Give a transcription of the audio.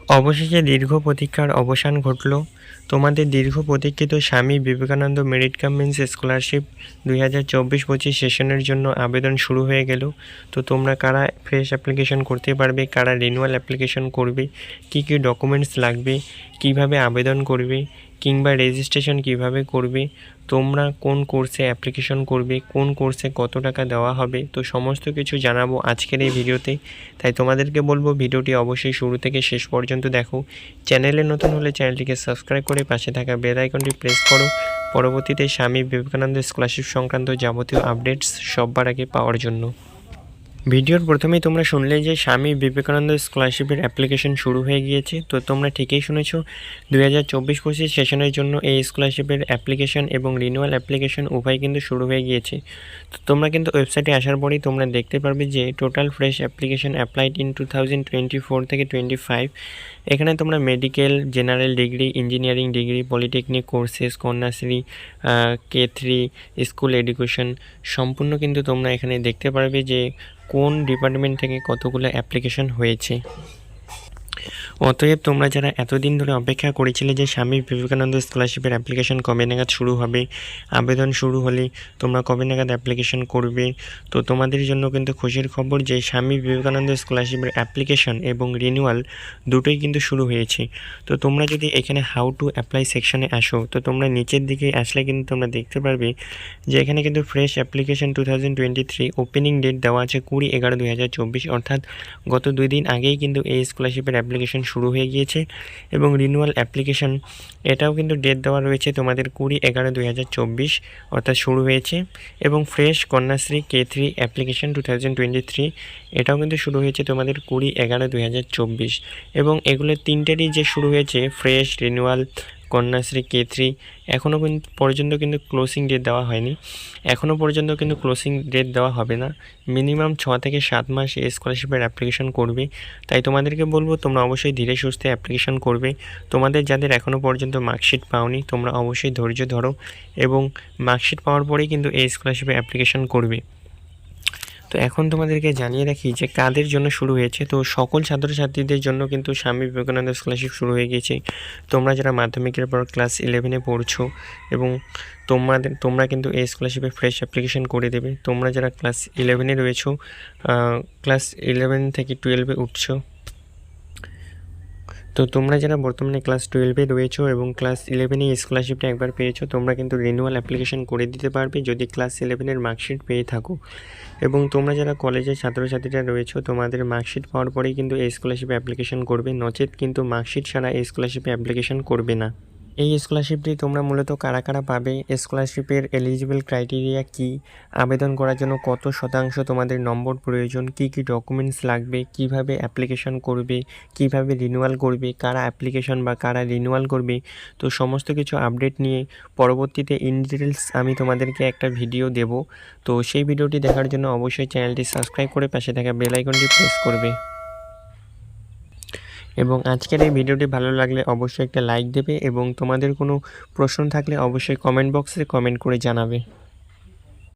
অবশেষে দীর্ঘ প্রতীক্ষার অবসান ঘটল। তোমাদের দীর্ঘ প্রতীক্ষিত Swami Vivekananda merit cum means scholarship 2024-25 সেশনের জন্য আবেদন শুরু হয়ে গেল। তো তোমরা কারা ফ্রেশ অ্যাপ্লিকেশন করতে পারবে, কারা রিনিউয়াল অ্যাপ্লিকেশন করবে, কী কী ডকুমেন্টস লাগবে, কিভাবে আবেদন করবে, কিংবা রেজিস্ট্রেশন কিভাবে করবে, তোমরা কোন কোর্সে অ্যাপ্লিকেশন করবে, কোন কোর্সে কত টাকা দেওয়া হবে, তো সমস্ত কিছু জানাবো আজকের এই ভিডিওতে। তাই তোমাদেরকে বলবো ভিডিওটি অবশ্যই শুরু থেকে শেষ পর্যন্ত দেখো। চ্যানেলে নতুন হলে চ্যানেলটিকে সাবস্ক্রাইব করে পাশে থাকা বেল আইকনটি প্রেস করো পরবর্তীতে স্বামী বিবেকানন্দ স্কলারশিপ সংক্রান্ত যাবতীয় আপডেটস সবার আগে পাওয়ার জন্য। ভিডিওর প্রথমেই তোমরা শুনলে যে স্বামী বিবেকানন্দ স্কলারশিপের অ্যাপ্লিকেশন শুরু হয়ে গিয়েছে। তো তোমরা ঠিকই শুনেছো, 2024-25 সেশনের জন্য এই স্কলারশিপের অ্যাপ্লিকেশন এবং রিনিউয়াল অ্যাপ্লিকেশন উভয় কিন্তু শুরু হয়ে গিয়েছে। তো তোমরা কিন্তু ওয়েবসাইটে আসার পরেই তোমরা দেখতে পারবে যে total fresh application applied in 2024 থেকে 25। এখানে তোমরা medical, general degree, engineering degree, polytechnic courses, Kanyashree, K3 school education সম্পূর্ণ কিন্তু তোমরা এখানে দেখতে পারবে যে কোন ডিপার্টমেন্ট থেকে কতগুলো অ্যাপ্লিকেশন হয়েছে। অতএব তোমরা যারা এতদিন ধরে অপেক্ষা করেছিলে যে স্বামী বিবেকানন্দ স্কলারশিপের অ্যাপ্লিকেশন কবে নাগাদ শুরু হবে, আবেদন শুরু হলে তোমরা কবে নাগাদ অ্যাপ্লিকেশন করবে, তো তোমাদের জন্য কিন্তু খুশির খবর যে স্বামী বিবেকানন্দ স্কলারশিপের অ্যাপ্লিকেশন এবং রিনিউয়াল দুটোই কিন্তু শুরু হয়েছে। তো তোমরা যদি এখানে হাউ টু অ্যাপ্লাই সেকশনে আসো, তো তোমরা নিচের দিকে আসলে কিন্তু তোমরা দেখতে পারবে যে এখানে কিন্তু ফ্রেশ অ্যাপ্লিকেশন 2023 ওপেনিং ডেট দেওয়া আছে 20/11/2024, অর্থাৎ গত 2 দিন আগেই কিন্তু এই স্কলারশিপের অ্যাপ্লিকেশন শুরু হয়ে গিয়েছে। এবং রিনিউয়াল অ্যাপ্লিকেশন এটাও কিন্তু ডেট দেওয়া রয়েছে তোমাদের 20/11/2024, অর্থাৎ শুরু হয়েছে। এবং ফ্রেশ কন্যাশ্রী K3 অ্যাপ্লিকেশন 2023 এটাও কিন্তু শুরু হয়েছে তোমাদের 20/11/2024। এবং এগুলোর তিনটেরই যে শুরু হয়েছে ফ্রেশ, রিনিউয়াল, কন্যাশ্রী K3, এখনও পর্যন্ত কিন্তু ক্লোজিং ডেট দেওয়া হয়নি। এখনও পর্যন্ত কিন্তু ক্লোজিং ডেট দেওয়া হবে না। মিনিমাম 6 থেকে 7 মাস এই স্কলারশিপের অ্যাপ্লিকেশন করবে। তাই তোমাদেরকে বলবো তোমরা অবশ্যই ধীরে সুস্থে অ্যাপ্লিকেশন করবে। তোমাদের যাদের এখনও পর্যন্ত মার্কশিট পাওনি তোমরা অবশ্যই ধৈর্য ধরো এবং মার্কশিট পাওয়ার পরেই কিন্তু এই স্কলারশিপে অ্যাপ্লিকেশন করবে। তো এখন তোমাদেরকে জানিয়ে রাখি যে কাদের জন্য শুরু হয়েছে। তো সকল ছাত্রছাত্রীদের জন্য কিন্তু স্বামী বিবেকানন্দ স্কলারশিপ শুরু হয়ে গিয়েছে। তোমরা যারা মাধ্যমিকের পর ক্লাস 11-এ পড়ছো এবং তোমরা কিন্তু এই স্কলারশিপে ফ্রেশ অ্যাপ্লিকেশন করে দেবে। তোমরা যারা ক্লাস 11-এ রয়েছো, ক্লাস 11 থেকে 12-এ উঠছো, তো তোমরা যারা বর্তমানে ক্লাস 12-এ রয়েছো এবং ক্লাস 11-এ স্কলারশিপটা একবার পেয়েছো, তোমরা কিন্তু রিনিউয়াল অ্যাপ্লিকেশন করে দিতে পারবে যদি ক্লাস 11-এর মার্কশিট পেয়ে থাকো। এবং তোমরা যারা কলেজের ছাত্রছাত্রীরা রয়েছো তোমাদের মার্কশিট পাওয়ার পরেই কিন্তু এই স্কলারশিপে অ্যাপ্লিকেশন করবে, নচেত কিন্তু মার্কশিট ছাড়া এই স্কলারশিপে অ্যাপ্লিকেশন করবে না। এই স্কলারশিপটি তোমরা মূলত কারা কারা পাবে, স্কলারশিপের এলিজিবল ক্রাইটেরিয়া কী, আবেদন করার জন্য কত শতাংশ তোমাদের নম্বর প্রয়োজন, কী কী ডকুমেন্টস লাগবে, কিভাবে অ্যাপ্লিকেশন করবে, কিভাবে রিনিউয়াল করবে, কারা অ্যাপ্লিকেশন বা কারা রিনিউয়াল করবে, তো সমস্ত কিছু আপডেট নিয়ে পরবর্তীতে ইন ডিটেলস আমি তোমাদেরকে একটা ভিডিও দেব। তো সেই ভিডিওটি দেখার জন্য অবশ্যই চ্যানেলটি সাবস্ক্রাইব করে পাশে থাকা বেল আইকনটি প্রেস করবে। এবং আজকের এই ভিডিওটি ভালো লাগলে অবশ্যই একটা লাইক দেবে এবং তোমাদের কোনো প্রশ্ন থাকলে অবশ্যই কমেন্ট বক্সে কমেন্ট করে জানাবে।